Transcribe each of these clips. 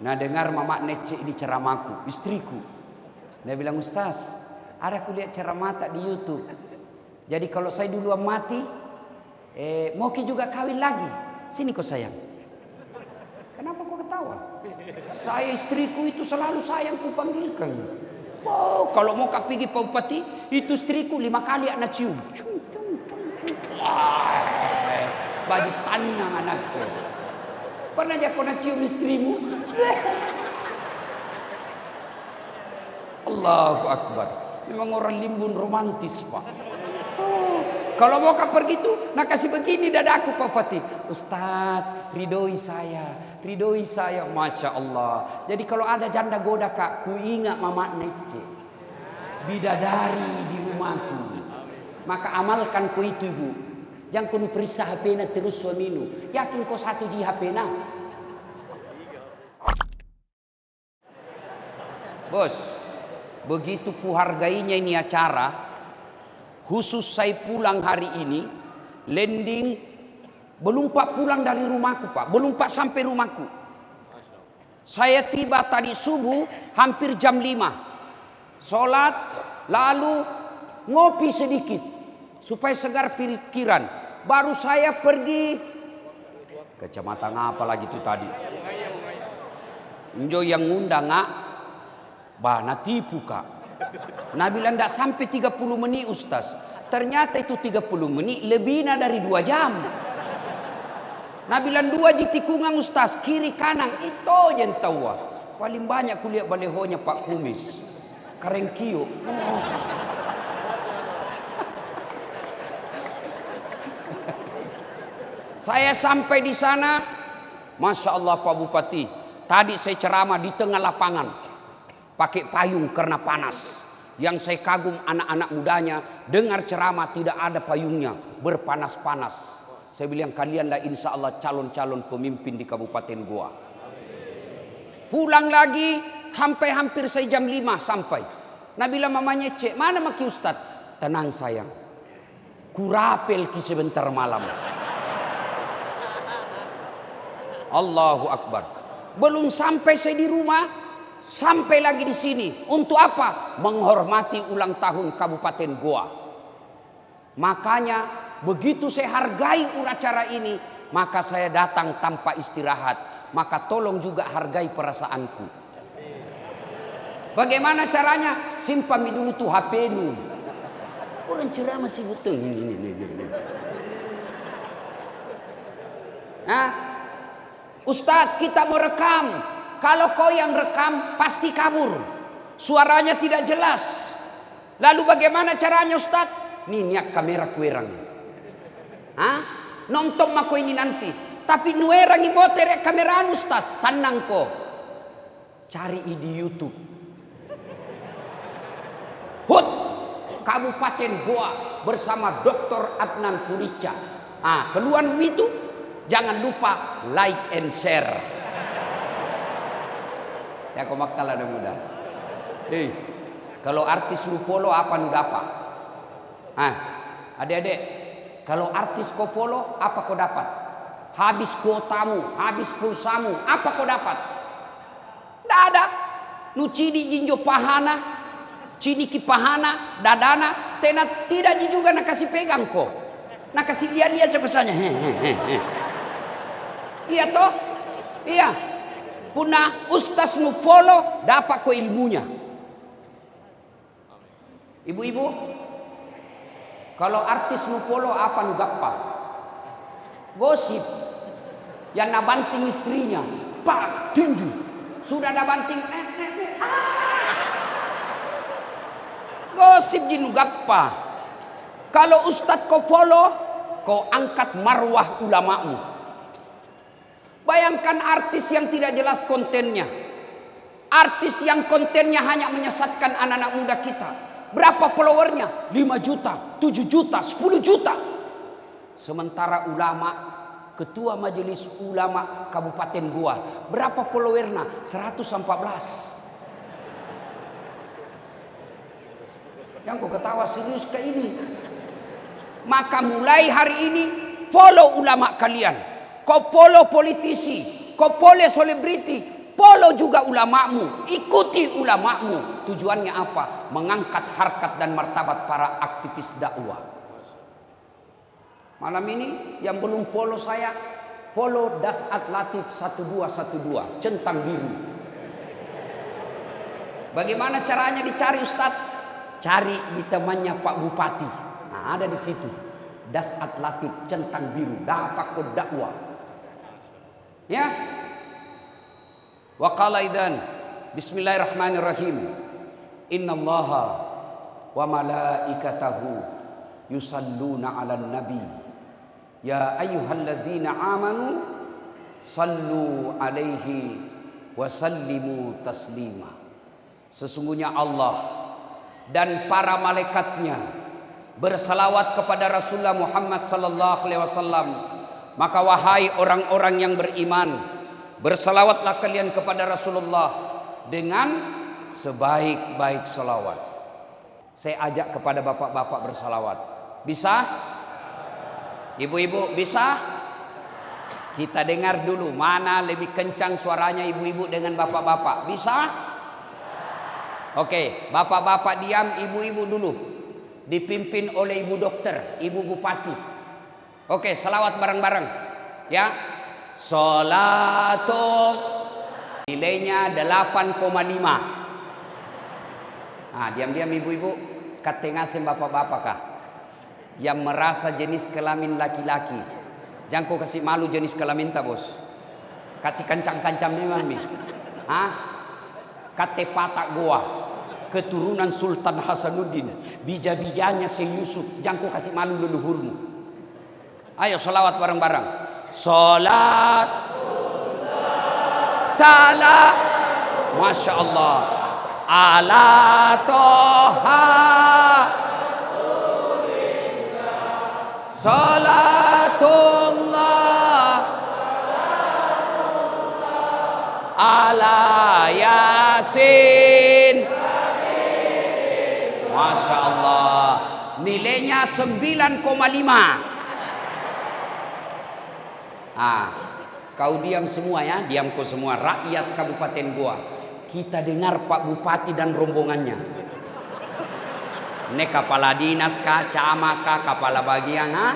Nah dengar Mama Nece ini ceramahku, istriku. Dia bilang, Ustaz, ada aku lihat ceramah tak di YouTube. Jadi kalau saya duluan mati, Moki juga kawin lagi. Sini kau sayang. Kenapa kau ketawa? Saya istriku itu selalu sayang ku panggilkan. Oh, kalau mau kau pergi Pak Bupati, itu istriku 5 kali anak cium. Baju tanang anakku. Pernah aja kau nak cium istrimu? Allahu Akbar. Memang orang Limbun romantis, Pak. Kalau mau kau pergi tuh, nak kasih begini dadaku Pak Bupati. Ustaz, ridhoi saya, Masya Allah. Jadi kalau ada janda goda kak, ku ingat Mama Nece, bidadari di rumahku. Maka amalkan ku itu ibu. Jangan kau periksa HP-na terus suaminu. Yakin kau 1 G HP-na? Bos, begitu ku hargainya ini acara. Khusus saya pulang hari ini, landing, belum Pak pulang dari rumahku Pak, belum Pak sampai rumahku. Saya tiba tadi subuh hampir jam 5. Sholat, lalu ngopi sedikit supaya segar pikiran. Baru saya pergi kecamatan apa lagi itu tadi. Enjo yang ngundang ngak, bana tipu kak. Nah bilang tidak sampai 30 menit Ustaz. Ternyata itu 30 menit lebih dari 2 jam. Nah bilang 2 tikungan Ustaz, kiri kanan itu yang tahu. Paling banyak kulihat balehonya Pak Kumis, Karengkio. Saya sampai di sana, Masya Allah Pak Bupati. Tadi saya ceramah di tengah lapangan, pakai payung karena panas. Yang saya kagum anak-anak mudanya, dengar ceramah tidak ada payungnya, berpanas-panas. Saya bilang kalianlah insya Allah calon-calon pemimpin di Kabupaten Goa. Pulang lagi, hampir saya jam 5 sampai. Nah bilang mamanya Cek, mana maki Ustaz? Tenang sayang, kurapel ki sebentar malam. Allahu Akbar. Belum sampai saya di rumah, sampai lagi di sini. Untuk apa? Menghormati ulang tahun Kabupaten Goa. Makanya begitu saya hargai acara ini, maka saya datang tanpa istirahat. Maka tolong juga hargai perasaanku. Bagaimana caranya? Simpan dulu tuh HP-nu. Orang ceramah masih betul. Nah, Ustaz, kita mau rekam. Kalau kau yang rekam, pasti kabur. Suaranya tidak jelas. Lalu bagaimana caranya Ustaz? Nih niat kamera kuerang. Nonton mako ini nanti. Tapi nuerang ibote kameraan Ustaz. Tenang kok. Cari di YouTube. Hut, Kabupaten Goa bersama Dr. Adnan Purica. Keluar itu, jangan lupa like and share. Ya kau makal ada muda. Kalau artis lu follow apa nu dapat? Adik-adik, kalau artis kau follow apa kau dapat? Habis kuotamu, habis pulsamu, apa kau dapat? Tidak ada. Nu cini jinjo pahana, cini ki pahana, dadana, tidak juga nak kasih pegang kau. Nak kasih lihat sebesarnya. Iya toh? Iya. Punah ustaz nu follow dapat ko ilmunya. Ibu-ibu, kalau artis nu follow apa nu gappa? Gosip. Yang nabanting istrinya, pak tinju. Sudah nabanting Gosip di nu gappa. Kalau ustaz ko follow, kau angkat marwah ulamamu. Bayangkan artis yang tidak jelas kontennya. Artis yang kontennya hanya menyesatkan anak-anak muda kita. Berapa followernya? 5 juta, 7 juta, 10 juta. Sementara ulama, ketua majelis ulama Kabupaten Goa, berapa followernya? 114. Yang kau ketawa serius ke ini? Maka mulai hari ini follow ulama kalian. Kau follow politisi, kau follow selebriti, follow Engkau juga ulamamu, ikuti ulamamu. Tujuannya apa? Mengangkat harkat dan martabat para aktivis dakwah. Malam ini yang belum follow saya, follow Dasat Latif 1212 centang biru. Bagaimana caranya dicari Ustadz? Cari di temannya Pak Bupati. Nah, ada di situ. Dasat Latif centang biru, dapat kod dakwah. Ya. Wa qala idzan bismillahirrahmanirrahim. Innallaha wa malaikatahu yusalluna 'alan nabi. Ya ayyuhalladzina amanu sallu 'alaihi wa sallimu taslima. Sesungguhnya Allah dan para malaikatnya bersalawat kepada Rasulullah Muhammad sallallahu alaihi wasallam. Maka wahai orang-orang yang beriman, bersalawatlah kalian kepada Rasulullah dengan sebaik-baik salawat. Saya ajak kepada bapak-bapak bersalawat. Bisa? Ibu-ibu bisa? Kita dengar dulu mana lebih kencang suaranya ibu-ibu dengan bapak-bapak. Bisa? Oke, bapak-bapak diam, ibu-ibu dulu. Dipimpin oleh ibu dokter, ibu bupati. Oke, salawat bareng-bareng. Ya. Salatul nilainya 8,5. Nah, diam-diam ibu-ibu, katengasin bapak-bapak kah? Yang merasa jenis kelamin laki-laki. Jangan kau kasih malu jenis kelamin tak bos. Kasih kancam-kancam memang mi. Hah? Kate patak goa. Keturunan Sultan Hasanuddin. Bija-bijanya Syekh Yusuf. Jangan kau kasih malu leluhurmu. Ayo salawat bareng-bareng. Salat. Salat. Masya Allah. Ala toha. Salatullah ala Yasin. Masya Allah. Nilainya 9,5. Kau diam semua ya. Diam kau semua. Rakyat Kabupaten Goa. Kita dengar Pak Bupati dan rombongannya. Ini kepala dinas kah, camat kah, kepala bagian ha?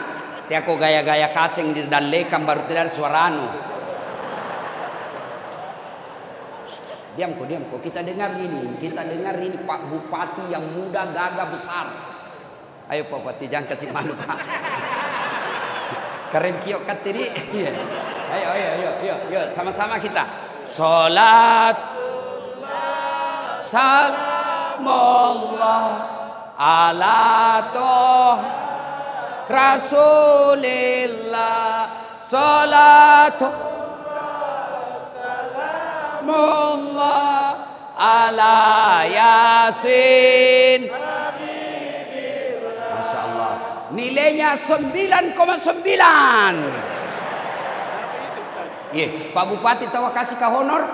Tiako gaya-gaya kasing di dalekam baru tidak suaranu. Diam kok. Kita dengar ini. Kita dengar ini Pak Bupati yang muda, gagah, besar. Ayo Pak Bupati, jangan kasih malu Pak. Keren kiok kat tadi. Ayo, sama-sama kita. Salat. Salamullah. Ala toh Rasulillah salatu salamullah ala Yasin. Masya Allah. Nilainya 9,9. Pak Bupati tahu kasih ke honor.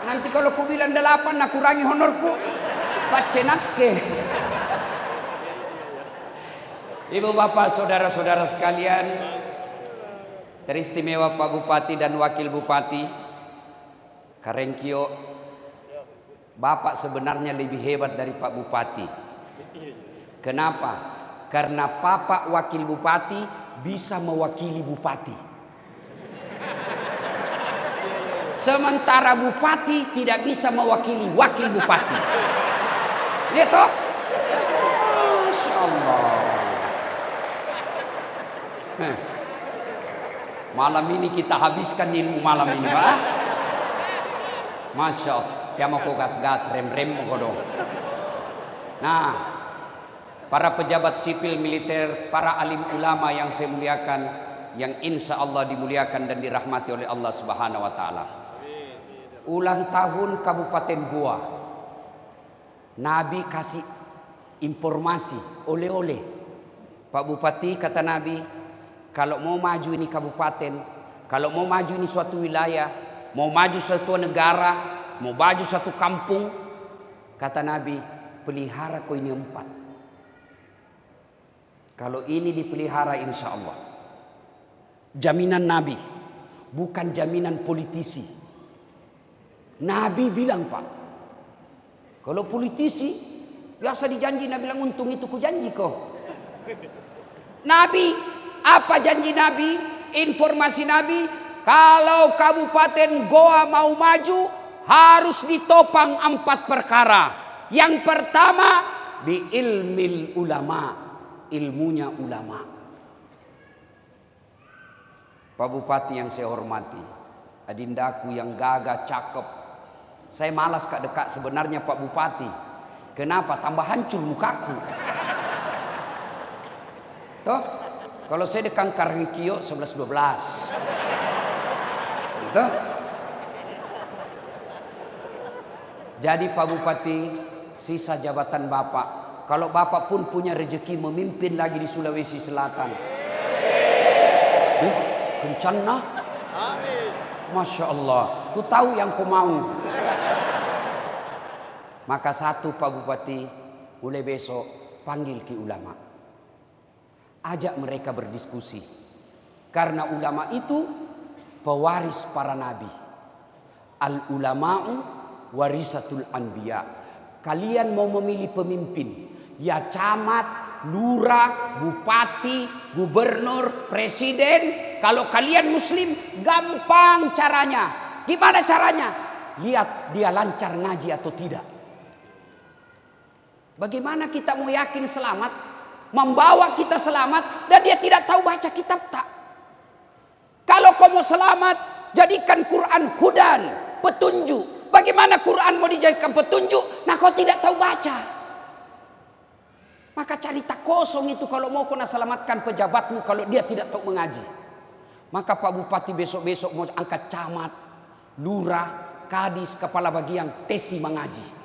Nanti kalau ku bilang 8 nak kurangi honorku. Pacenakke. Ibu bapak saudara-saudara sekalian, teristimewa Pak Bupati dan Wakil Bupati Karengkio, Bapak sebenarnya lebih hebat dari Pak Bupati. Kenapa? Karena Bapak Wakil Bupati bisa mewakili Bupati. Sementara Bupati tidak bisa mewakili Wakil Bupati. Gitu? Masya Allah. Malam ini kita habiskan ilmu malam ini, Pak. Masya Allah. Dia mau gas-gas, rem-rem mau dong. Nah, para pejabat sipil militer, para alim ulama yang saya muliakan, yang insya Allah dimuliakan dan dirahmati oleh Allah Subhanahu Wa Taala. Ulang tahun Kabupaten Goa. Nabi kasih informasi oleh-oleh. Pak Bupati kata Nabi, kalau mau maju ini kabupaten, kalau mau maju ini suatu wilayah, mau maju suatu negara, mau maju suatu kampung, kata Nabi, pelihara kau ini 4. Kalau ini dipelihara insya Allah, jaminan Nabi, bukan jaminan politisi. Nabi bilang, Pak, kalau politisi biasa dijanji, Nabi bilang untung itu ku janji kau. Nabi, apa janji Nabi? Informasi Nabi, kalau Kabupaten Goa mau maju harus ditopang 4 perkara. Yang pertama, bi ilmil ulama, ilmunya ulama. Pak Bupati yang saya hormati, adindaku yang gagah, cakep. Saya malas kak dekat sebenarnya Pak Bupati. Kenapa? Tambah hancur mukaku. Toh, kalau saya dekat Karangkio 11-12. Gitu. Jadi Pak Bupati, sisa jabatan Bapak. Kalau Bapak pun punya rezeki memimpin lagi di Sulawesi Selatan. Kencan nah. Masya Allah. Ku tahu yang ku mau. Maka satu Pak Bupati, mulai besok panggil ki ulama. Ajak mereka berdiskusi. Karena ulama itu pewaris para nabi. Al ulama'u warisatul anbiya. Kalian mau memilih pemimpin, ya camat, lurah, bupati, gubernur, presiden. Kalau kalian muslim, gampang caranya. Gimana caranya? Lihat dia lancar ngaji atau tidak. Bagaimana kita mau yakin selamat, membawa kita selamat, dan dia tidak tahu baca kitab tak? Kalau kau mau selamat, jadikan Quran hudan, petunjuk. Bagaimana Quran mau dijadikan petunjuk? Nah kau tidak tahu baca. Maka cari tak kosong itu kalau mau kau nak selamatkan pejabatmu kalau dia tidak tahu mengaji. Maka Pak Bupati besok-besok mau angkat camat, lurah, kadis, kepala bagian, tesi mengaji.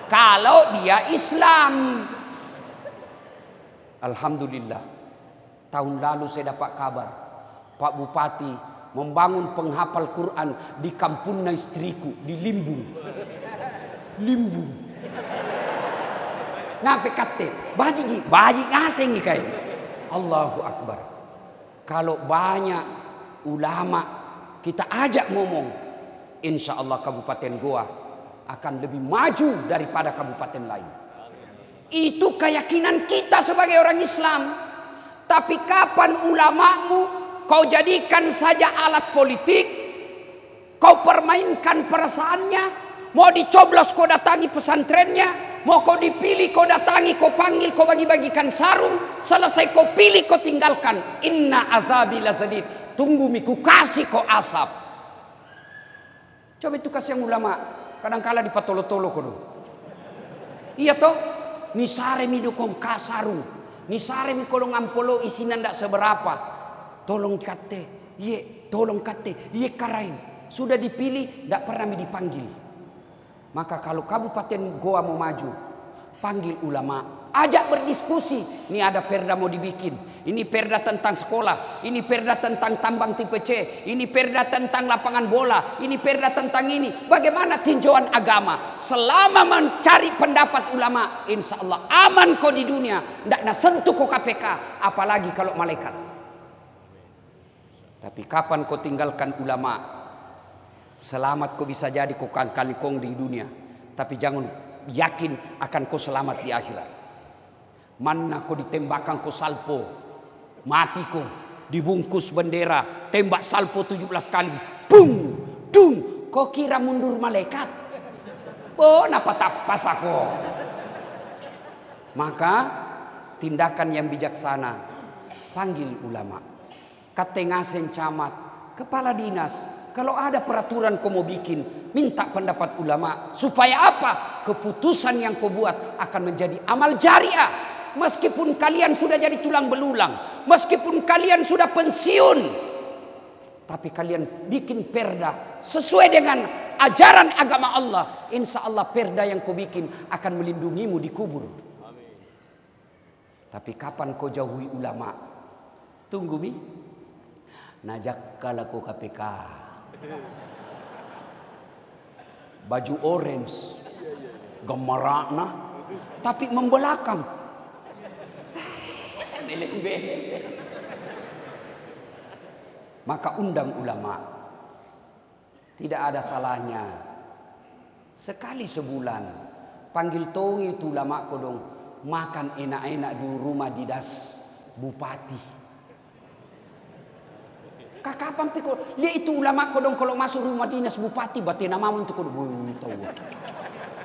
Kalau dia Islam. Alhamdulillah. Tahun lalu saya dapat kabar. Pak Bupati membangun penghafal Quran di kampungnya istriku. Di Limbung. Limbung. Ngapain kate? Baji ngaseng nih kayak. Allahu Akbar. Kalau banyak ulama kita ajak ngomong, insya Allah Kabupaten Goa akan lebih maju daripada kabupaten lain. Itu keyakinan kita sebagai orang Islam. Tapi kapan ulamamu kau jadikan saja alat politik, kau permainkan perasaannya, mau dicoblos kau datangi pesantrennya, mau kau dipilih kau datangi, kau panggil, kau bagi-bagikan sarung, selesai kau pilih kau tinggalkan. Inna azabi lasadid. Tunggu miku kasih kau asap. Coba itu kasih yang ulama. Kadang-kala di patolo-tolo kono. Iya toh? Ni sare mi dukong kasarung. Ni sare mi kolong ampolo isinan ndak seberapa. Tolong kate. Ye, tolong kate. Ye karain. Sudah dipilih, ndak pernah mi dipanggil. Maka kalau Kabupaten Goa mau maju, panggil ulama. Ajak berdiskusi. Ini ada perda mau dibikin. Ini perda tentang sekolah. Ini perda tentang tambang tipe C. Ini perda tentang lapangan bola. Ini perda tentang ini. Bagaimana tinjauan agama? Selama mencari pendapat ulama, insya Allah aman kau di dunia. Tidak nak sentuh kau KPK. Apalagi kalau malaikat. Tapi kapan kau tinggalkan ulama? Selamat kau bisa jadi kau kangkong di dunia. Tapi jangan yakin akan kau selamat di akhirat. Mana kau ditembakkan kau salpo, mati kau dibungkus bendera, tembak salpo 17 kali, bung, dung, kau kira mundur malaikat? Oh, napa tapas aku? Maka tindakan yang bijaksana, panggil ulama, katengasen camat, kepala dinas. Kalau ada peraturan kau mau bikin, minta pendapat ulama. Supaya apa? Keputusan yang kau buat akan menjadi amal jariah. Meskipun kalian sudah jadi tulang belulang, meskipun kalian sudah pensiun, tapi kalian bikin perda sesuai dengan ajaran agama Allah. Insya Allah perda yang kau bikin akan melindungimu di kubur. Amin. Tapi kapan kau jauhi ulama? Tunggu mi. Najak kalaku KPK. Baju orange, gemerana, tapi membelakang. Maka undang ulama. Tidak ada salahnya. Sekali sebulan panggil tongi itu ulama kodong makan enak-enak di rumah didas bupati. Kapan pikir lihat itu ulama kodong kalau masuk rumah dinas bupati batin nama untuk kodong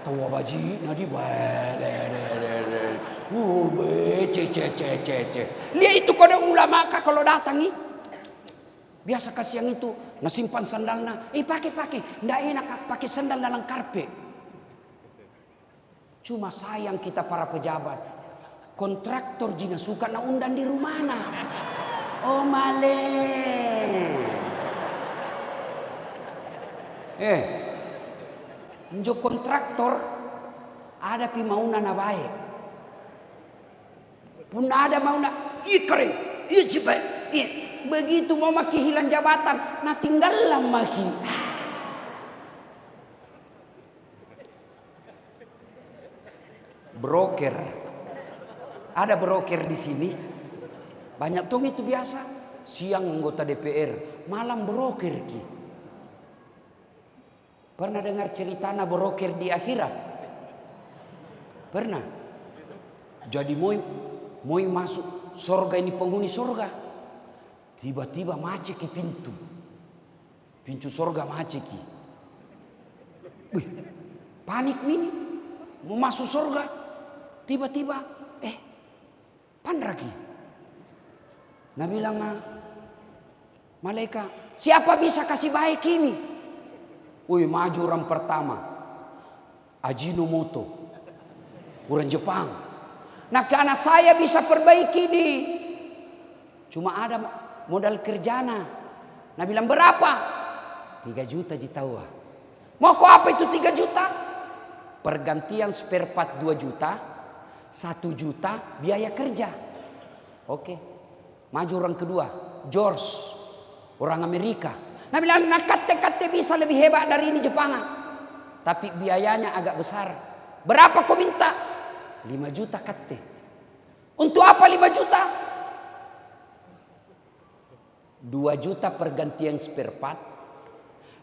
tahu baji nadi lihat itu kodong ulama kalau datang nih biasa kasih yang itu nasimpan sandalnya pakai ndak enak pakai sandal dalam karpet. Cuma sayang kita para pejabat kontraktor jina suka na undang di rumah na. Oh male. Njo kontraktor ada pi mauna na baik. Pun ada mauna keren, cipai. Begitu mau maki hilang jabatan, nah tinggallah maki. Broker. Ada broker di sini. Banyak tong itu biasa. Siang anggota DPR, malam broker ki. Pernah dengar cerita na broker di akhirat? Pernah. Jadi mau masuk surga ini penghuni surga. Tiba-tiba macet ki pintu. Pintu surga macet ki. Wih, panik mini. Mau masuk surga. Tiba-tiba pandraki. Nah bilang malaikat, siapa bisa kasih baik ini? Wih, maju orang pertama. Ajinomoto. Orang Jepang. Nah karena saya bisa perbaiki ini. Cuma ada modal kerjana. Nah bilang berapa? 3 juta jitawa. Mau kok apa itu 3 juta? Pergantian spare part 2 juta. 1 juta biaya kerja. Oke. Maju orang kedua. George. Orang Amerika. Nah bilang kate bisa lebih hebat dari ini Jepang. Tapi biayanya agak besar. Berapa kau minta? 5 juta kate. Untuk apa 5 juta? 2 juta pergantian spare part.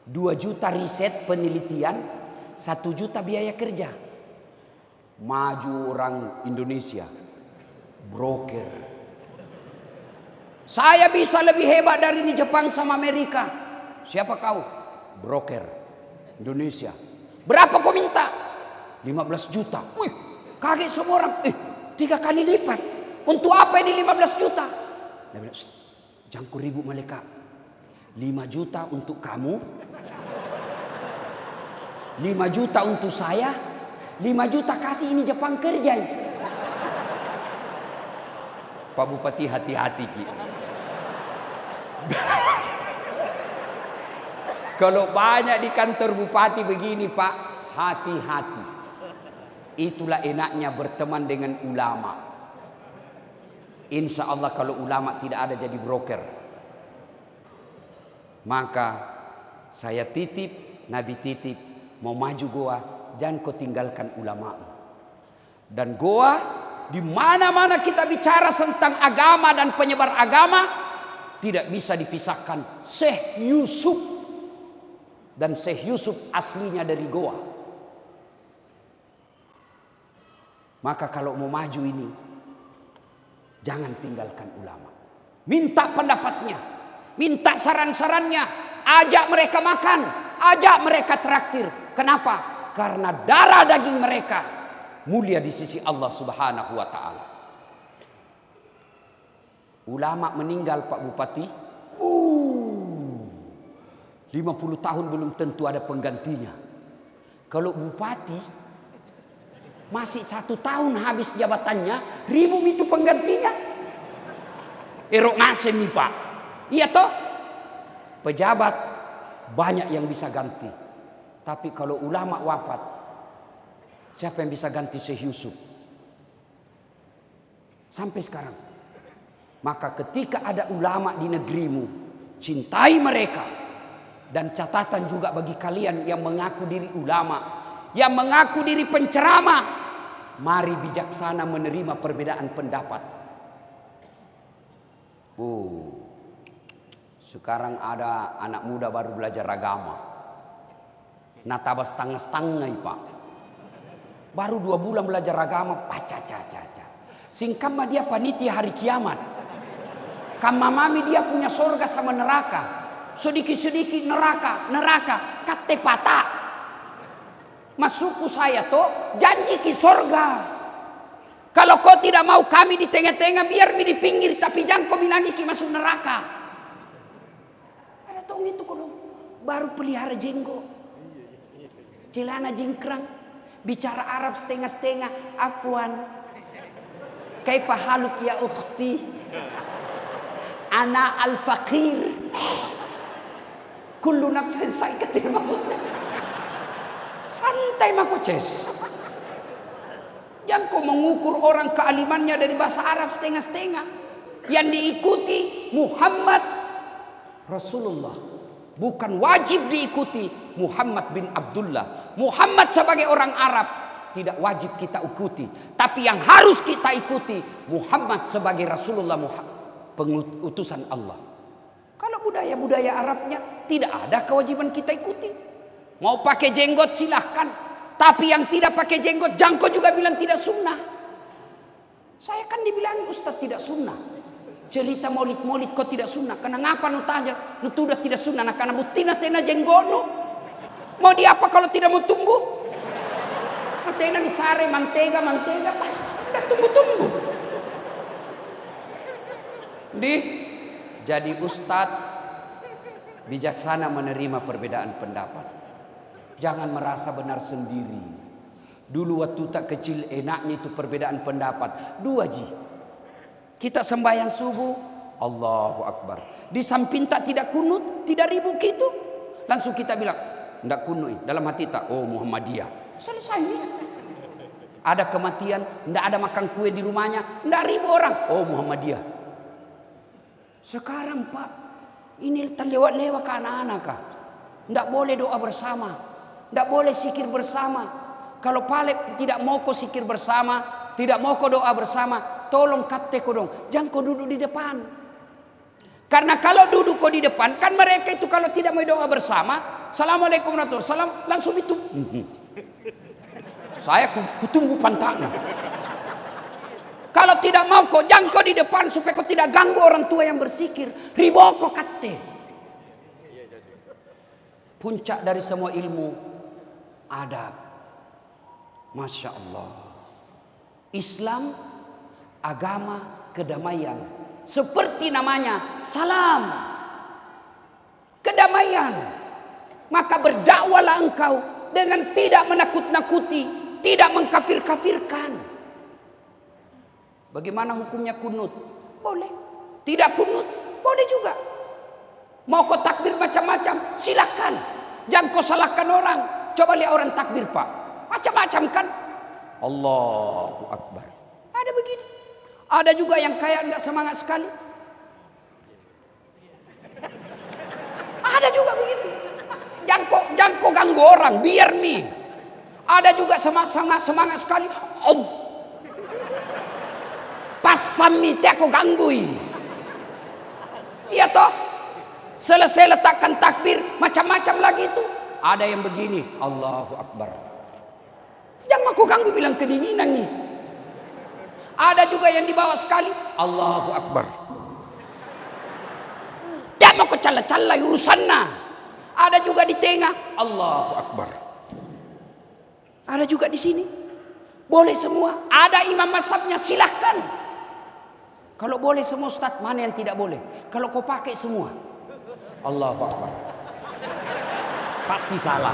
2 juta riset penelitian. 1 juta biaya kerja. Maju orang Indonesia. Broker. Saya bisa lebih hebat dari di Jepang sama Amerika. Siapa kau? Broker. Indonesia. Berapa kau minta? 15 juta. Wih, kaget semua orang. 3 kali lipat. Untuk apa ini 15 juta? Dia bilang, jangan ribut malaikat. 5 juta untuk kamu. 5 juta untuk saya. 5 juta kasih ini Jepang kerja. Pak Bupati hati-hati Ki. Kalau banyak di kantor bupati begini Pak, hati-hati. Itulah enaknya berteman dengan ulama. Insya Allah kalau ulama tidak ada jadi broker. Maka saya titip, Nabi titip, mau maju goa, jangan kau tinggalkan ulama. Dan goa, di mana-mana kita bicara tentang agama dan penyebar agama, tidak bisa dipisahkan Syekh Yusuf. Dan Syekh Yusuf aslinya dari Goa. Maka kalau mau maju ini, jangan tinggalkan ulama. Minta pendapatnya, minta saran-sarannya, ajak mereka makan, ajak mereka traktir. Kenapa? Karena darah daging mereka mulia di sisi Allah Subhanahu wa taala. Ulama meninggal Pak Bupati. 50 tahun belum tentu ada penggantinya. Kalau bupati masih 1 tahun habis jabatannya, ribu itu penggantinya. Erok ngasem nih Pak. Iya toh? Pejabat banyak yang bisa ganti. Tapi kalau ulama wafat, siapa yang bisa ganti Syekh Yusuf? Sampai sekarang. Maka ketika ada ulama di negerimu, cintai mereka. Dan catatan juga bagi kalian yang mengaku diri ulama, yang mengaku diri penceramah, mari bijaksana menerima perbedaan pendapat. Sekarang ada anak muda baru belajar agama. Nataba setengah-setengah Pak. Baru 2 bulan belajar agama. Singkama dia panitia hari kiamat. Kamamami dia punya surga sama neraka. Sedikit-sedikit neraka. Kate patah. Masukku saya tuh janji ki surga. Kalau kau tidak mau kami di tengah-tengah, biar mi di pinggir, tapi jangan kau bilangi ki masuk neraka. Ada tong itu kau baru pelihara jenggot, celana jingkrang, bicara Arab setengah-setengah, afwan, kaifa haluk ya ukhti, ana al-faqir, kullu nafsin saikatil maut. Santai makoces. Yang kau mengukur orang kealimannya dari bahasa Arab setengah-setengah. Yang diikuti Muhammad Rasulullah. Bukan wajib diikuti Muhammad bin Abdullah. Muhammad sebagai orang Arab tidak wajib kita ikuti. Tapi yang harus kita ikuti Muhammad sebagai Rasulullah, pengutusan Allah. Kalau budaya-budaya Arabnya tidak ada kewajiban kita ikuti. Mau pakai jenggot silahkan. Tapi yang tidak pakai jenggot, jangko juga bilang tidak sunnah. Saya kan dibilang Ustaz tidak sunnah. Cerita maulid-maulid kok tidak sunnah. Kenapa nu tanya? Nu sudah tidak sunnah. Nah, karena butina tena jenggot nu. Mau diapa kalau tidak mau tumbuh? Tena disare mantega. Tidak tumbuh-tumbuh. Jadi Ustaz bijaksana menerima perbedaan pendapat. Jangan merasa benar sendiri. Dulu waktu tak kecil enaknya itu perbedaan pendapat. 2 ji. Kita sembahyang subuh, Allahu Akbar. Di samping tak tidak kunut, tidak ribut gitu. Langsung kita bilang, tidak kunut. Dalam hati tak, oh Muhammadiyah. Selesai nih. Ada kematian, tidak ada makan kue di rumahnya, tidak ribut orang. Oh Muhammadiyah. Sekarang Pak, ini terlewat-lewat ke anak-anak kah? Tidak boleh doa bersama. Tidak boleh zikir bersama. Kalau palek tidak mau kau zikir bersama, tidak mau kau doa bersama, tolong kate kau dong, jangan kau duduk di depan. Karena kalau duduk kau di depan, kan mereka itu kalau tidak mau doa bersama, Assalamualaikum warahmatullahi wabarakatuh, langsung itu. Saya kutunggu pantaknya. Kalau tidak mau kau, jangan kau di depan supaya kau tidak ganggu orang tua yang berzikir. Riboko kate. Puncak dari semua ilmu adab. Masya Allah. Islam agama kedamaian. Seperti namanya salam. Kedamaian. Maka berdakwalah engkau dengan tidak menakut-nakuti, tidak mengkafir-kafirkan. Bagaimana hukumnya kunut? Boleh. Tidak kunut? Boleh juga. Mau kau takbir macam-macam? Silakan. Jangan kau salahkan orang. Coba lihat orang takbir Pak. Macam-macam kan? Allahu Akbar. Ada begini. Ada juga yang kayak enggak semangat sekali. Ada juga begitu. Jangan kau ganggu orang. Biar nih. Ada juga semangat sekali. Pasami teh aku ganggui. Iya toh? Selesai letakkan takbir, macam-macam lagi itu. Ada yang begini, Allahu Akbar. Jangan aku ganggu bilang kedinginan nih. Ada juga yang di bawah sekali, Allahu Akbar. Jangan aku cala-cala urusannya. Ada juga di tengah, Allahu Akbar. Ada juga di sini. Boleh semua. Ada imam mazhabnya, silahkan. Kalau boleh semua Ustaz, mana yang tidak boleh? Kalau kau pakai semua, Allahu Akbar. Pasti salah.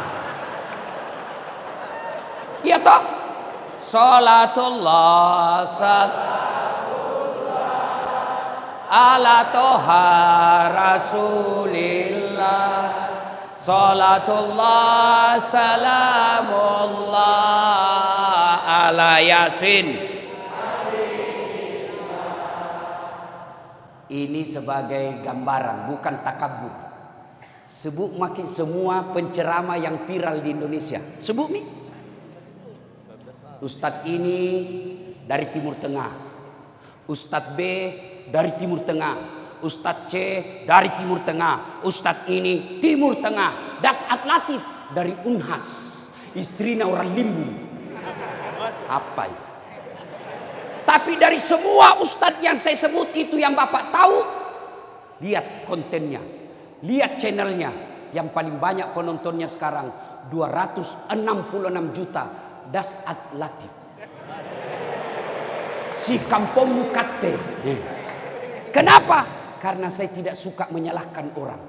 Iya toh? Salatullah ala toha rasulillah. Salatullah salamullah ala yasin. Ini sebagai gambaran, bukan takabur. Sebut makin semua penceramah yang viral di Indonesia. Sebut mi. Ustadz ini dari Timur Tengah. Ustadz B dari Timur Tengah. Ustadz C dari Timur Tengah, Ustadz ini Timur Tengah, Dasat Latif dari Unhas, istrinya orang Limbung. Apa itu? Tapi dari semua ustadz yang saya sebut itu yang Bapak tahu, lihat kontennya, lihat channelnya. Yang paling banyak penontonnya sekarang 266 juta. Dasat Latif. Si kampung Mukate. Kenapa? Karena saya tidak suka menyalahkan orang.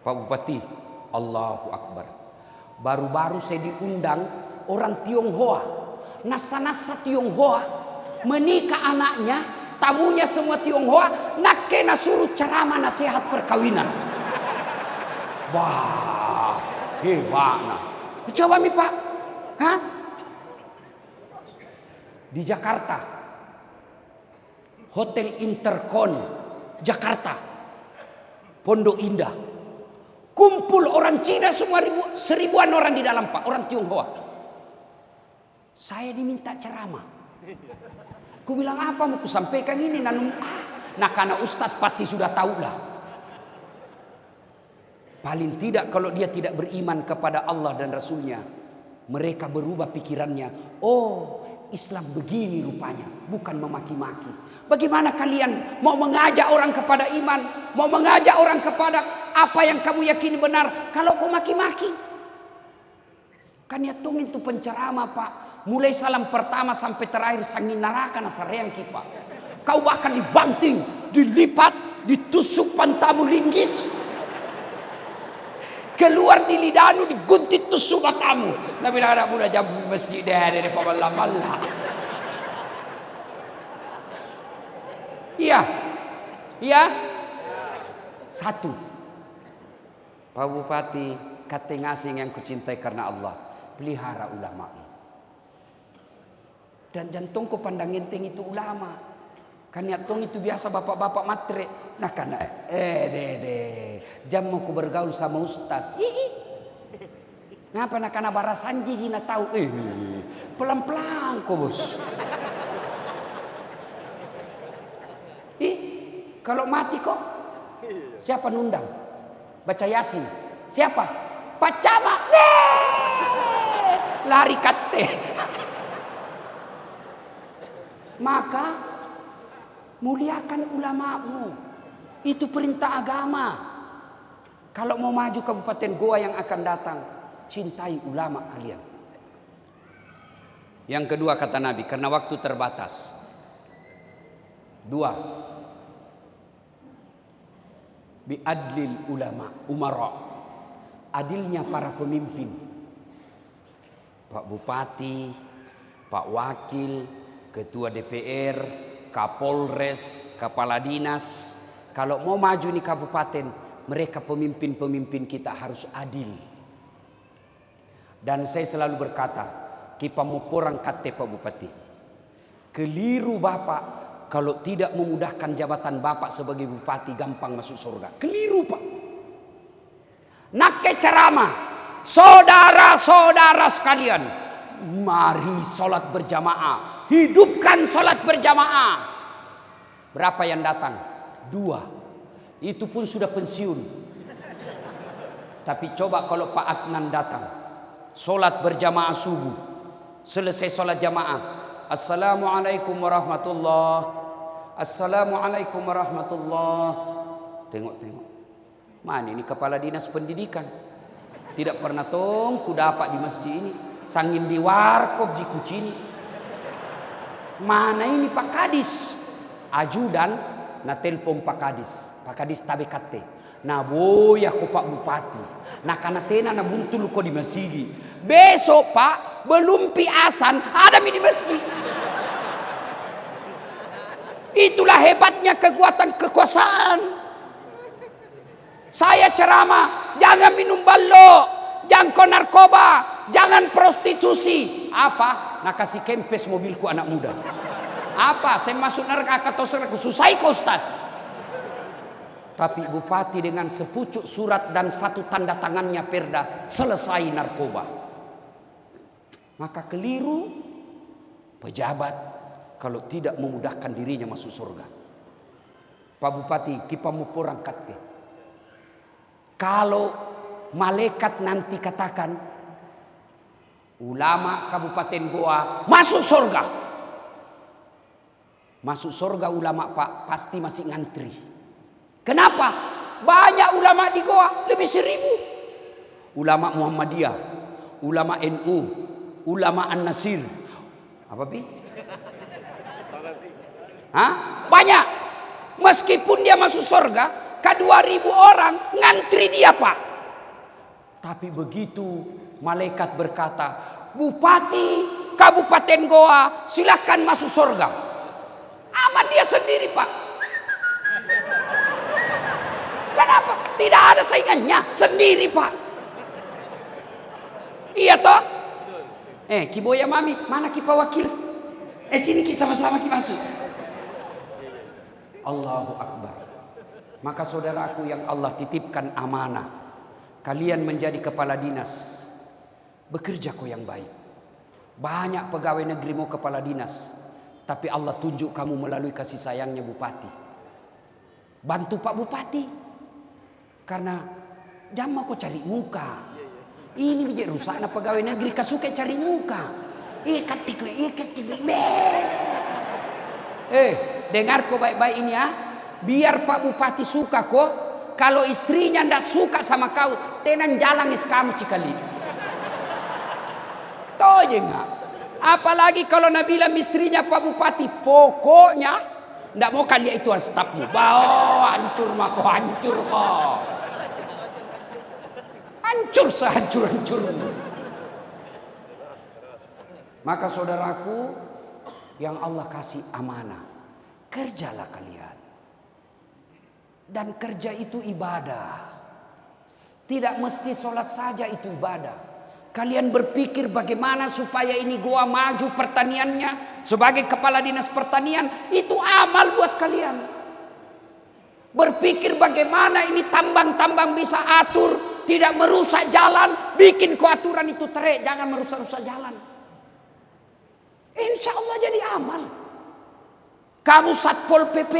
Pak Bupati, Allahu Akbar. Baru-baru saya diundang orang Tionghoa. Nasa-nasa Tionghoa menikah anaknya, tamunya semua Tionghoa, nak kena suruh ceramah nasihat perkawinan. Wah, hebat nah. Coba mi Pak, hah? Di Jakarta, Hotel Intercon Jakarta, Pondok Indah, kumpul orang Cina semua, seribuan orang di dalam Pak, orang Tionghoa. Saya diminta ceramah. Ku bilang apa mau kusampaikan ini nanum. Nah karena ustaz pasti sudah tahu lah. Paling tidak kalau dia tidak beriman kepada Allah dan Rasulnya, mereka berubah pikirannya. Oh, Islam begini rupanya, bukan memaki-maki. Bagaimana kalian mau mengajak orang kepada iman, mau mengajak orang kepada apa yang kamu yakini benar, kalau kau maki-maki? Kan ya tung itu penceramah Pak. Mulai salam pertama sampai terakhir sangin neraka nasareang Pak. Kau bahkan dibanting, dilipat, ditusuk pantamu linggis. Keluar di lidahmu diguntit tusuk matamu. Nabi anak muda jambu masjid dari pamalah-malah. Iya. Iya. Satu. Pak Bupati, kate ngasing yang kucintai karena Allah. Pelihara ulama. Dan jantungku pandang enteng itu ulama. Kan nyatong itu biasa bapak-bapak matre. Nah karena jam mau ku bergaul sama ustaz. Ngapa nak karena barasan jiji na tahu. Pelan-pelan kok bos. Kalau mati kok siapa nundang? Baca Yasin. Siapa? Pak Camat. Lari kate. Maka muliakan ulamamu. Itu perintah agama. Kalau mau maju Kabupaten Goa yang akan datang, cintai ulama kalian. Yang kedua kata Nabi, karena waktu terbatas. Dua. Biadlil ulama, umara. Adilnya para pemimpin. Pak Bupati, Pak Wakil, Ketua DPR, Kapolres, Kepala Dinas. Kalau mau maju nih kabupaten, mereka pemimpin-pemimpin kita harus adil. Dan saya selalu berkata, kita mau porang kate Pak Bupati. Keliru Bapak kalau tidak memudahkan jabatan Bapak sebagai Bupati gampang masuk surga. Keliru Pak. Nak ceramah, saudara-saudara sekalian, mari sholat berjamaah. Hidupkan sholat berjamaah. Berapa yang datang? 2. Itu pun sudah pensiun. Tapi coba kalau Pak Adnan datang, sholat berjamaah subuh, selesai sholat jamaah, Assalamualaikum warahmatullahi. Assalamualaikum warahmatullahi. Tengok. Mana ini kepala dinas pendidikan? Tidak pernah ku dapat di masjid ini. Sangin di warkop di kucini. Mana ini Pak Kadis? Ajudan na telpon Pak Kadis. Pak Kadis tabe kate. Na boya ko Pak Bupati. Na kanatena na buntul ko di masjid. Besok Pak belum piasan ada di masjid. Itulah hebatnya kekuatan kekuasaan. Saya ceramah, jangan minum balok, jangan narkoba, jangan prostitusi. Apa? Nak kasih kempes mobilku anak muda. Apa? Saya masuk neraka atau surga susah kostas. Tapi Bupati dengan sepucuk surat dan satu tanda tangannya perda selesai narkoba. Maka keliru pejabat kalau tidak memudahkan dirinya masuk surga. Pak Bupati, kita mau perangkat ke. Kalau malaikat nanti katakan, ulama Kabupaten Goa masuk surga. Masuk surga ulama Pak, pasti masih ngantri. Kenapa? Banyak ulama di Goa, lebih 1000. Ulama Muhammadiyah, ulama NU, ulama An-Nasir. Apa Pi? Hah? Banyak. Meskipun dia masuk surga, ke 2000 orang ngantri dia Pak. Tapi begitu malaikat berkata, Bupati Kabupaten Goa silahkan masuk surga. Aman dia sendiri Pak. Kenapa? Tidak ada saingannya, sendiri Pak. Iya toh? Kiboya Mami, mana kipa wakil? Sini kita sama-sama kita masuk. Allahu Akbar. Maka saudaraku yang Allah titipkan amanah, kalian menjadi kepala dinas, bekerja kau yang baik. Banyak pegawai negeri mau kepala dinas, tapi Allah tunjuk kamu melalui kasih sayangnya Bupati. Bantu Pak Bupati, karena jangan kau cari muka. Ini menjadi rusaknya pegawai negeri, kasuka cari muka. Ikat. Dengar kau baik-baik ini ya. Biar Pak Bupati suka kok. Kalau istrinya ndak suka sama kau, tenan jalan kamu cikali. Toh enggak. Apalagi kalau Nabila istrinya Pak Bupati, pokoknya ndak mau kalian itu stafmu. Hancur mako, hancur kok. Hancur sehancur-hancurnya. Maka saudaraku yang Allah kasih amanah, kerjalah kalian. Dan kerja itu ibadah. Tidak mesti sholat saja itu ibadah. Kalian berpikir bagaimana supaya ini Goa maju pertaniannya. Sebagai kepala dinas pertanian, itu amal buat kalian. Berpikir bagaimana ini tambang-tambang bisa atur, tidak merusak jalan. Bikin aturan itu terek, jangan merusak-rusak jalan. Insya Allah jadi amal. Kamu Satpol PP,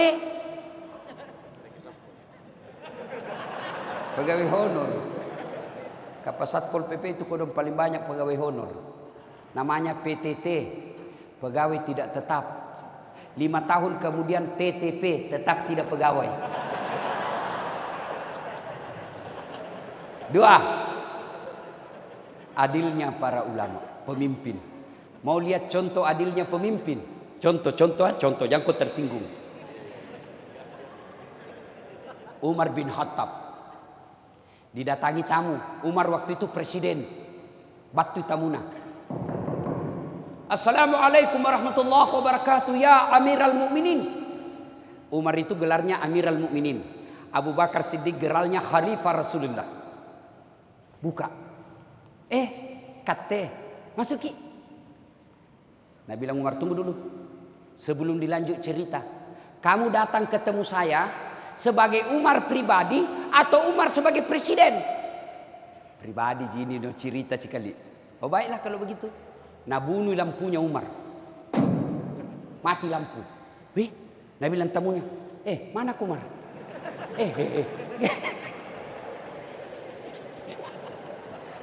pegawai honor. Kapa Satpol PP itu kodong paling banyak pegawai honor. Namanya PTT, pegawai tidak tetap. 5 tahun kemudian TTP, tetap tidak pegawai. 2, adilnya para ulama, pemimpin. Mau lihat contoh adilnya pemimpin? Contoh, jangan kau tersinggung. Umar bin Khattab didatangi tamu. Umar waktu itu presiden. Batu tamuna. Assalamualaikum warahmatullahi wabarakatuh ya Amiral Mukminin. Umar itu gelarnya Amiral Mukminin. Abu Bakar Siddiq gelarnya Khalifah Rasulullah. Buka. Kate, masuki. Nabi bilang, Umar tunggu dulu. Sebelum dilanjut cerita, kamu datang ketemu saya sebagai Umar pribadi atau Umar sebagai presiden? Pribadi jini no cerita sekali. Oh baiklah kalau begitu. Nah bunuh lampunya Umar. Mati lampu. Nabi bilang tamunya, mana Umar?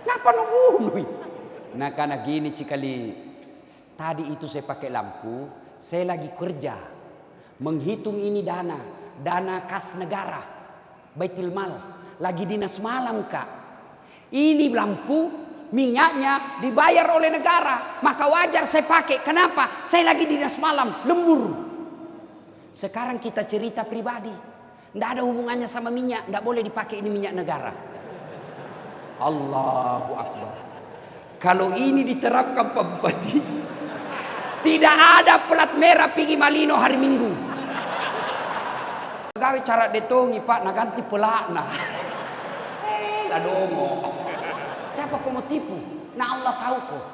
Kenapa no bunuh? Nah karena gini cikali. Tadi itu saya pakai lampu, saya lagi kerja. Menghitung ini dana kas negara. Baitul Mal, lagi dinas malam Kak. Ini lampu, minyaknya dibayar oleh negara. Maka wajar saya pakai, kenapa? Saya lagi dinas malam, lembur. Sekarang kita cerita pribadi. Tidak ada hubungannya sama minyak, tidak boleh dipakai ini minyak negara. Allahu Akbar. Kalau ini diterapkan Pak Bupati, tidak ada plat merah pergi Malino hari Minggu. Pegawai cara detongi Pak, nak ganti pelakna. Lah dongo. Siapa kau mau tipu? Nah Allah tahu kok.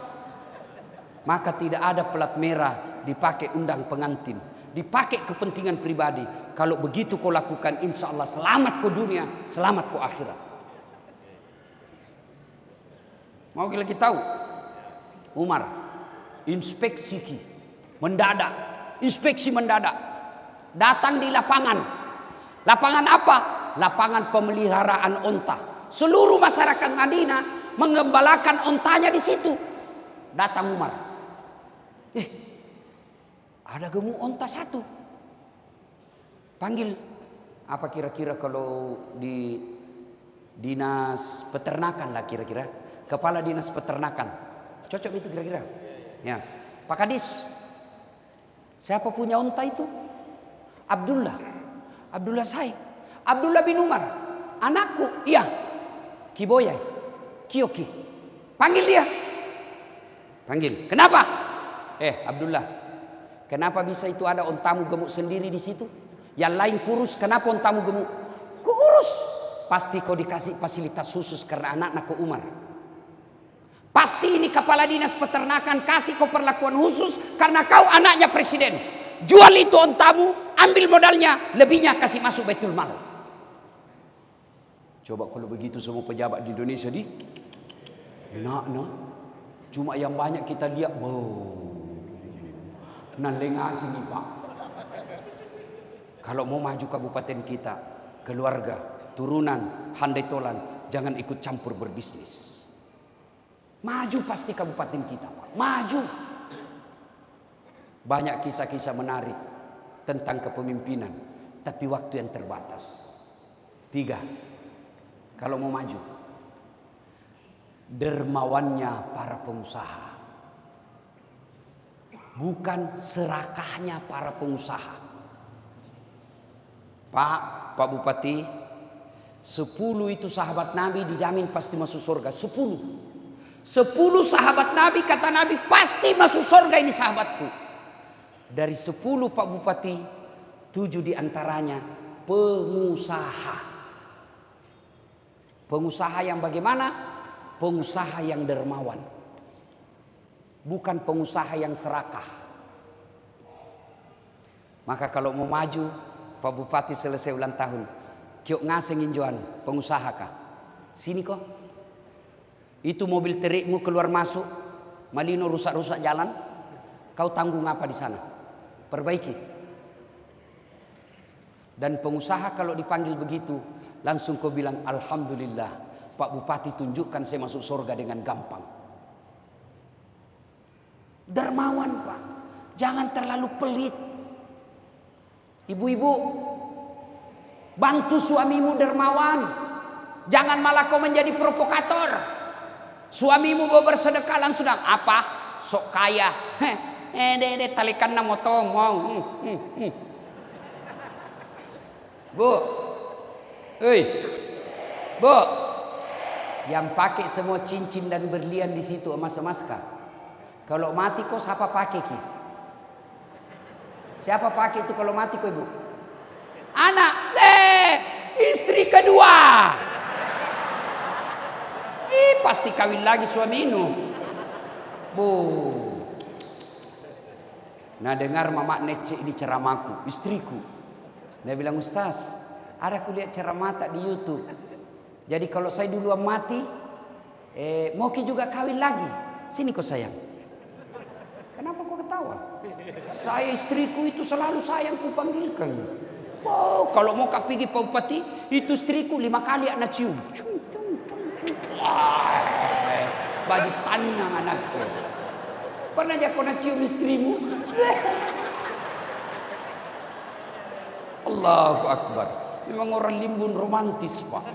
Maka tidak ada plat merah dipakai undang pengantin. Dipakai kepentingan pribadi. Kalau begitu kau lakukan, insya Allah selamat ke dunia, selamat ke akhirat. Mau lagi tahu? Umar inspeksi mendadak, datang di lapangan. Lapangan apa? Lapangan pemeliharaan onta. Seluruh masyarakat Madinah mengembalakan ontanya di situ. Datang Umar. Ada gemuk onta satu. Panggil. Apa kira-kira kalau di dinas peternakan lah kira-kira. Kepala dinas peternakan. Cocok itu kira-kira? Ya. Pak Kadis. Siapa punya onta itu? Abdullah saya. Abdullah bin Umar. Anakku. Iya. Kiboyai. Kiyoki. Panggil dia. Panggil. Kenapa? Abdullah. Kenapa bisa itu ada ontamu gemuk sendiri di situ? Yang lain kurus. Kenapa ontamu gemuk? Kurus. Pasti kau dikasih fasilitas khusus karena anak kau Umar. Pasti ini kepala dinas peternakan kasih kau perlakuan khusus karena kau anaknya presiden. Jual itu ontamu, ambil modalnya, lebihnya kasih masuk Baitul Mal. Coba kalau begitu semua pejabat di Indonesia enak. Cuma yang banyak kita lihat, naleng asing Pak. Kalau mau maju kabupaten kita, keluarga, turunan, handai tolan, jangan ikut campur berbisnis. Maju pasti kabupaten kita, Pak. Maju. Banyak kisah-kisah menarik tentang kepemimpinan, tapi waktu yang terbatas. 3. Kalau mau maju, dermawannya para pengusaha, bukan serakahnya para pengusaha. Pak Bupati, 10 itu sahabat Nabi dijamin pasti masuk surga. 10 sahabat Nabi, kata Nabi pasti masuk surga ini sahabatku. Dari 10 Pak Bupati, 7 diantaranya pengusaha. Pengusaha yang bagaimana? Pengusaha yang dermawan. Bukan pengusaha yang serakah. Maka kalau mau maju, Pak Bupati selesai ulang tahun, kiok ngaseng injoan pengusaha kah? Sini kok. Itu mobil terikmu keluar masuk, malino rusak-rusak jalan, kau tanggung apa di sana? Perbaiki. Dan pengusaha kalau dipanggil begitu, langsung kau bilang alhamdulillah, Pak Bupati tunjukkan saya masuk surga dengan gampang. Dermawan Pak, jangan terlalu pelit. Ibu-ibu, bantu suamimu dermawan. Jangan malah kau menjadi provokator. Suamimu mau bersedekah langsung apa? Sok kaya. Talikan na moto mau. Bu. Hei. Bu. Yang pakai semua cincin dan berlian di situ emas-emas kah? Kalau mati kau siapa pakai ki? Siapa pakai itu kalau mati kau ibu? Anak. Istri kedua. Pasti kawin lagi suamimu. Bu. Nah dengar mama necek di ceramahku, istriku. Dia bilang, Ustaz, ada aku lihat ceramah tak di YouTube. Jadi kalau saya duluan mati, mau ki juga kawin lagi. Sini kau sayang. Kenapa kau ketawa? Saya istriku itu selalu sayang ku panggilkan. Oh, kalau mau kau pergi Pak Bupati, itu istriku 5 kali anak cium. Baju tanah anakku. Pernah dia kau nak cium istrimu? Allahu Akbar. Memang orang Limbun romantis Pak.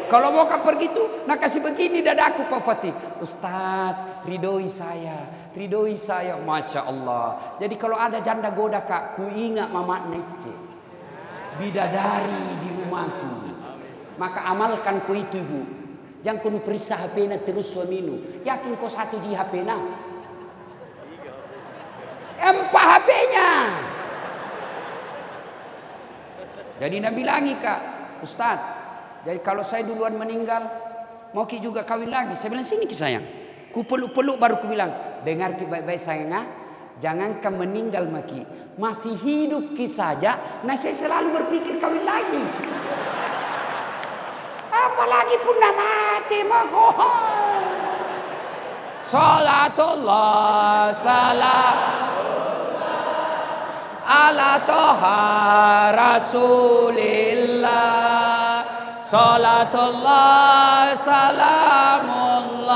Kalau mau kau pergi tuh, nak kasih begini dadaku Pak Bupati. Ustaz, ridhoi saya, Masya Allah. Jadi kalau ada janda goda kak, ku ingat mama nece, bidadari di rumahku. Maka amalkan ku itu ibu. Jangan kau periksa HP-na terus suamimu. Yakin kau satu di HP-na? Empah HP-nya. Jadi Nabi bilangi kak, Ustaz, jadi kalau saya duluan meninggal, mau ki juga kawin lagi. Saya bilang sini ki sayang. Ku peluk-peluk baru ku bilang, dengar ki baik-baik sayang ah. Jangankan meninggal maki, masih hidup ki saja. Nah saya selalu berpikir kawin lagi. Apalagi pun nak mati mohon. Salatullah salam ala toha rasulillah, salatullah salamullah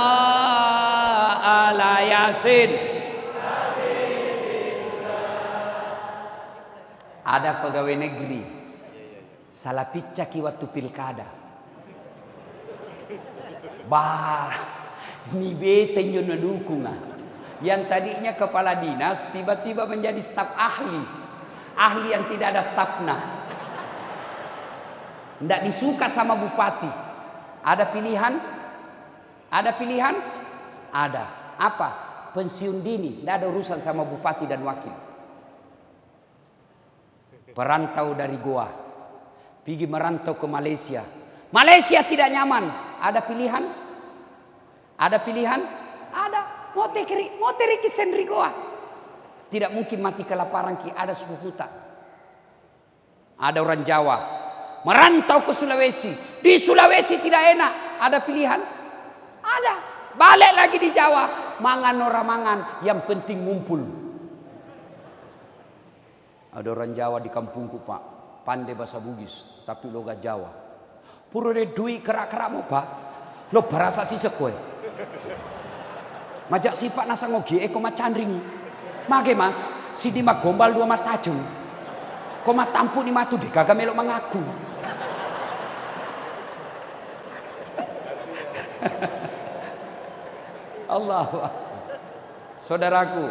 ala yasin. Ada pegawai negeri salah picaki waktu pilkada. Bah, ni bete nyono dukungan. Yang tadinya kepala dinas tiba-tiba menjadi staf ahli. Ahli yang tidak ada stafna. Tidak disuka sama bupati. Ada pilihan? Ada pilihan? Ada. Apa? Pensiun dini. Tidak ada urusan sama bupati dan wakil. Perantau dari Goa. Pergi merantau ke Malaysia. Malaysia tidak nyaman. Ada pilihan? Ada pilihan? Ada. Mau teri kisen Goa. Tidak mungkin mati kelaparan ki ada 10 juta. Ada orang Jawa merantau ke Sulawesi. Di Sulawesi tidak enak. Ada pilihan? Ada. Balik lagi di Jawa. Mangan ora mangan, yang penting ngumpul. Ada orang Jawa di kampungku, Pak. Pandai bahasa Bugis, tapi logat Jawa. Puro de dui kerak-kerakmu, Pak. Lo berasa si sekoe. Majak sifat nasa ngogi eko macandringi. Mage mas, si di gombal 2 mata jeng. Koma tampu ni matu digaga melok mengaku. Allah. Saudaraku,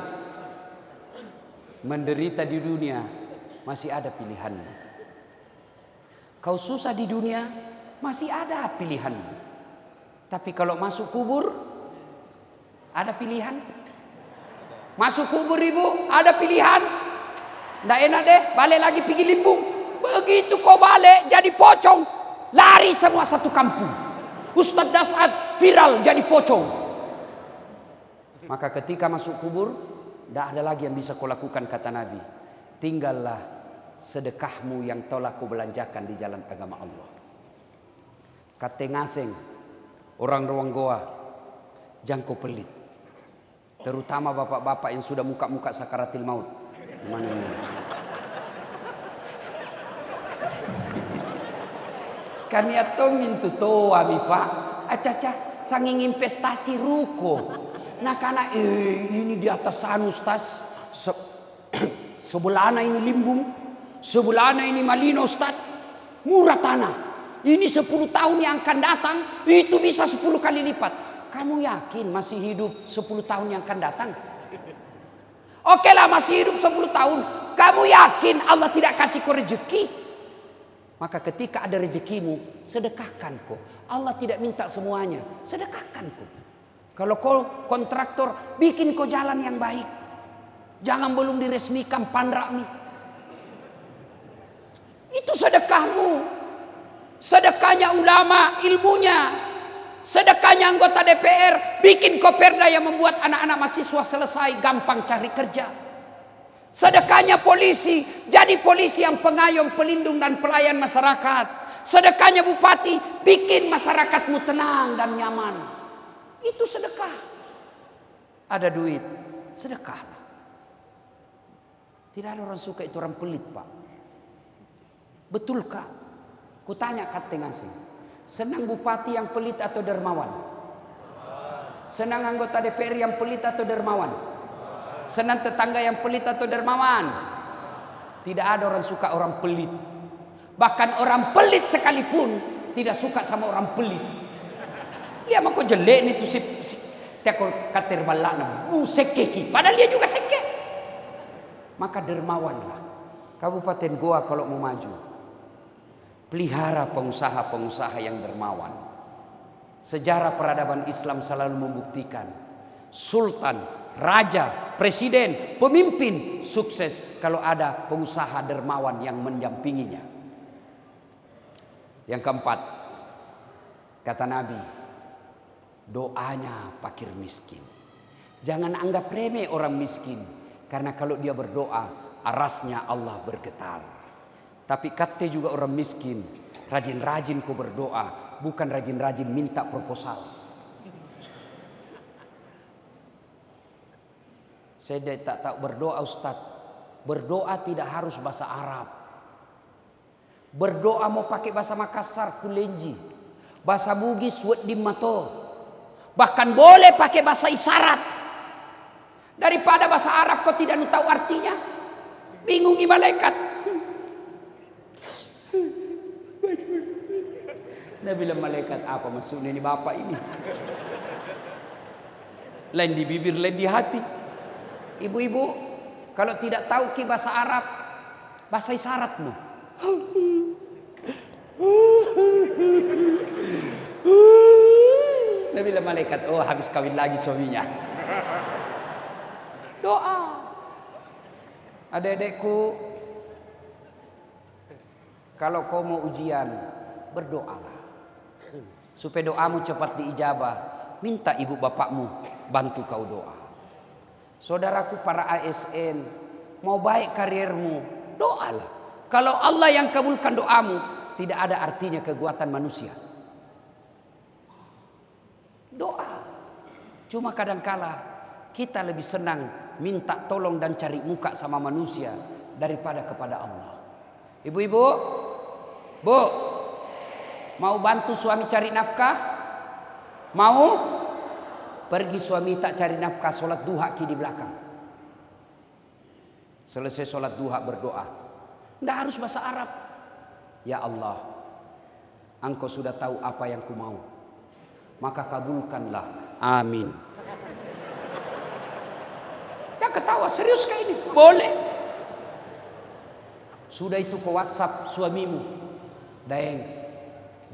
menderita di dunia masih ada pilihan. Kau susah di dunia masih ada pilihan. Tapi kalau masuk kubur ada pilihan? Masuk kubur ibu, ada pilihan? Nggak enak deh, balik lagi pergi limbung. Begitu kau balik jadi pocong, lari semua satu kampung. Ustadz Dasad viral jadi pocong. Maka ketika masuk kubur, nggak ada lagi yang bisa kau lakukan kata Nabi. Tinggallah sedekahmu yang telah kau belanjakan di jalan agama Allah. Kata ngaseng, orang ruang Goa, jangkau pelit. Terutama bapak-bapak yang sudah muka-muka sakaratil maut. Mana ini? Kami atongin tu toa mi Pak. Acaca sanging investasi ruko. Nah karena ini di atas sana Ustaz. Sebelana ini limbung, sebelana ini malino Ustaz. Murah tanah. Ini 10 tahun yang akan datang itu bisa 10 kali lipat. Kamu yakin masih hidup 10 tahun yang akan datang? Oke lah masih hidup 10 tahun. Kamu yakin Allah tidak kasih kau rezeki? Maka ketika ada rezekimu, sedekahkan kau. Allah tidak minta semuanya, sedekahkan kau. Kalau kau kontraktor, bikin kau jalan yang baik. Jangan belum diresmikan pandrakmi. Itu sedekahmu. Sedekahnya ulama, ilmunya. Sedekahnya anggota DPR, bikin koperda yang membuat anak-anak mahasiswa selesai gampang cari kerja. Sedekahnya polisi, jadi polisi yang pengayom, pelindung dan pelayan masyarakat. Sedekahnya bupati, bikin masyarakatmu tenang dan nyaman. Itu sedekah. Ada duit, sedekahlah. Tidak ada orang suka itu orang pelit, Pak. Betulkah? Kutanya kat ngasih. Senang bupati yang pelit atau dermawan? Senang anggota DPR yang pelit atau dermawan? Senang tetangga yang pelit atau dermawan? Tidak ada orang suka orang pelit. Bahkan orang pelit sekalipun tidak suka sama orang pelit. Dia mau kok jelek nih tuh si tekol kater balana. Sekeki. Padahal dia juga sekek. Maka dermawanlah. Kabupaten Goa kalau mau maju, pelihara pengusaha-pengusaha yang dermawan. Sejarah peradaban Islam selalu membuktikan sultan, raja, presiden, pemimpin sukses kalau ada pengusaha dermawan yang mendampinginya. Yang keempat, kata Nabi, doanya fakir miskin. Jangan anggap remeh orang miskin, karena kalau dia berdoa, arasnya Allah bergetar. Tapi kata juga orang miskin, rajin-rajin kau berdoa, bukan rajin-rajin minta proposal. Saya tak tahu berdoa Ustaz, Berdoa tidak harus bahasa Arab. Berdoa mau pakai bahasa Makassar, Kulenji, bahasa Bugis, Weddim Mato. Bahkan boleh pakai bahasa isyarat. Daripada bahasa Arab kau tidak tahu artinya, bingungi malaikat. Dia bilang, malaikat apa maksudnya ini bapak ini? Lain di bibir, lain di hati. Ibu-ibu, kalau tidak tahu ki bahasa Arab, bahasa isyarat no. Dia bilang malaikat, oh habis kawin lagi suaminya. Doa. Adik-adikku, kalau kau mau ujian, berdoalah. Supaya doamu cepat diijabah. Minta ibu bapakmu bantu kau doa. Saudaraku para ASN, mau baik karirmu, doalah. Kalau Allah yang kabulkan doamu, tidak ada artinya kekuatan manusia. Doa. Cuma kadangkala kita lebih senang minta tolong dan cari muka sama manusia daripada kepada Allah. Ibu-ibu, Bu, mau bantu suami cari nafkah? Mau? Pergi suami tak cari nafkah, sholat duha ki di belakang. Selesai sholat duha berdoa. Tidak harus bahasa Arab. Ya Allah, Engkau sudah tahu apa yang ku mau, maka kabulkanlah. Amin. Jangan ketawa, serius kayak ini? Boleh. Sudah itu ke WhatsApp suamimu. Daeng,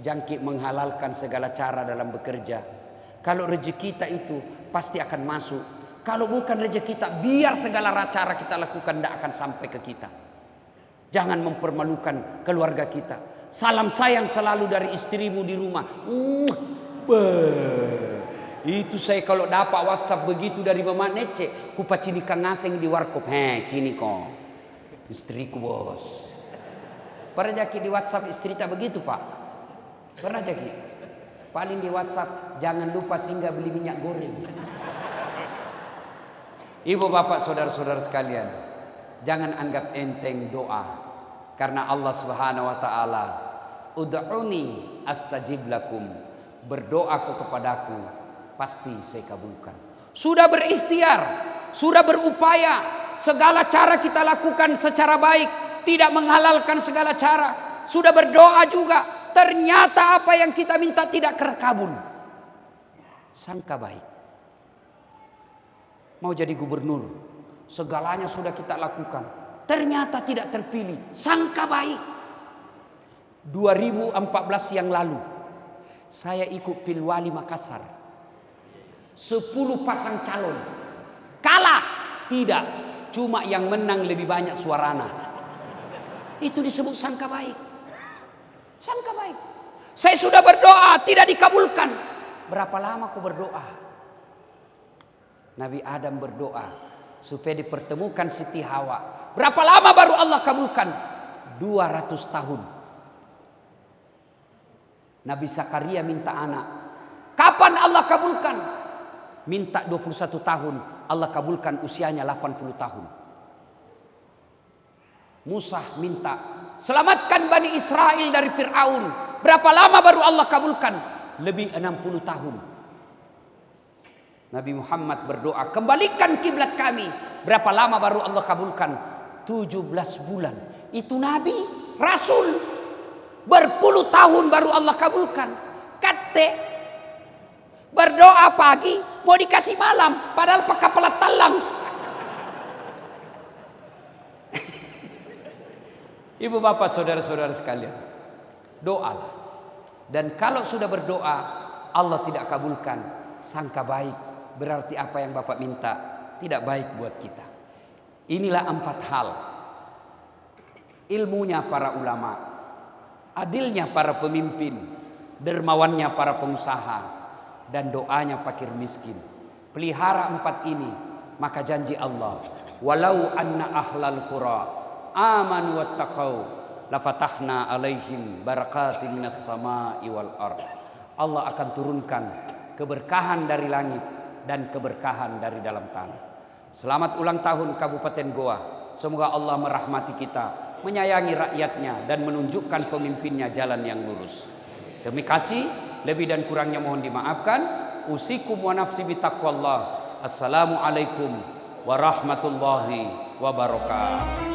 jangkik menghalalkan segala cara dalam bekerja. Kalau rezeki kita itu pasti akan masuk. Kalau bukan rezeki kita, biar segala cara kita lakukan tidak akan sampai ke kita. Jangan mempermalukan keluarga kita. Salam sayang selalu dari istrimu di rumah. Itu saya kalau dapat WhatsApp begitu dari Mama Nece, kupacini kang ngaseng di warkop. Cini kok. Istriku bos. Pernah jaki di WhatsApp istri tak begitu pak? Pernah jaki? Paling di WhatsApp, jangan lupa singgah beli minyak goreng. Ibu bapak saudara-saudara sekalian, jangan anggap enteng doa. Karena Allah Subhanahu wa taala, ud'uni astajib lakum. Berdoa kepadaku, pasti saya kabulkan. Sudah berikhtiar, sudah berupaya, segala cara kita lakukan secara baik, tidak menghalalkan segala cara. Sudah berdoa juga, ternyata apa yang kita minta tidak terkabul. Sangka baik. Mau jadi gubernur, segalanya sudah kita lakukan, ternyata tidak terpilih. Sangka baik. 2014 yang lalu, saya ikut Pilwali Makassar. 10 pasang calon. Kalah? Tidak. Cuma yang menang lebih banyak suarana. Itu disebut sangka baik. Sangka baik. Saya sudah berdoa, tidak dikabulkan. Berapa lama aku berdoa? Nabi Adam berdoa supaya dipertemukan Siti Hawa. Berapa lama baru Allah kabulkan? 200 tahun. Nabi Zakaria minta anak. Kapan Allah kabulkan? Minta 21 tahun. Allah kabulkan usianya 80 tahun. Musa minta, selamatkan Bani Israel dari Fir'aun. Berapa lama baru Allah kabulkan? Lebih 60 tahun. Nabi Muhammad berdoa, kembalikan kiblat kami. Berapa lama baru Allah kabulkan? 17 bulan. Itu Nabi, Rasul. Berpuluh tahun baru Allah kabulkan. Kate berdoa pagi, mau dikasih malam, padahal pakai pelat talang. Ibu bapak saudara-saudara sekalian, doalah. Dan kalau sudah berdoa Allah tidak kabulkan, sangka baik, berarti apa yang bapak minta tidak baik buat kita. Inilah 4 hal. Ilmunya para ulama, adilnya para pemimpin, dermawannya para pengusaha, dan doanya fakir miskin. Pelihara 4 ini, maka janji Allah, walau anna ahlal qura amanu wattaqau lafatahna alaihim barakatin minas sama'i wal ard. Allah akan turunkan keberkahan dari langit dan keberkahan dari dalam tanah. Selamat ulang tahun Kabupaten Goa. Semoga Allah merahmati kita, menyayangi rakyatnya, dan menunjukkan pemimpinnya jalan yang lurus. Terima kasih, lebih dan kurangnya mohon dimaafkan. Usikum wa nafsi bitaqwallah. Assalamualaikum warahmatullahi wabarakatuh.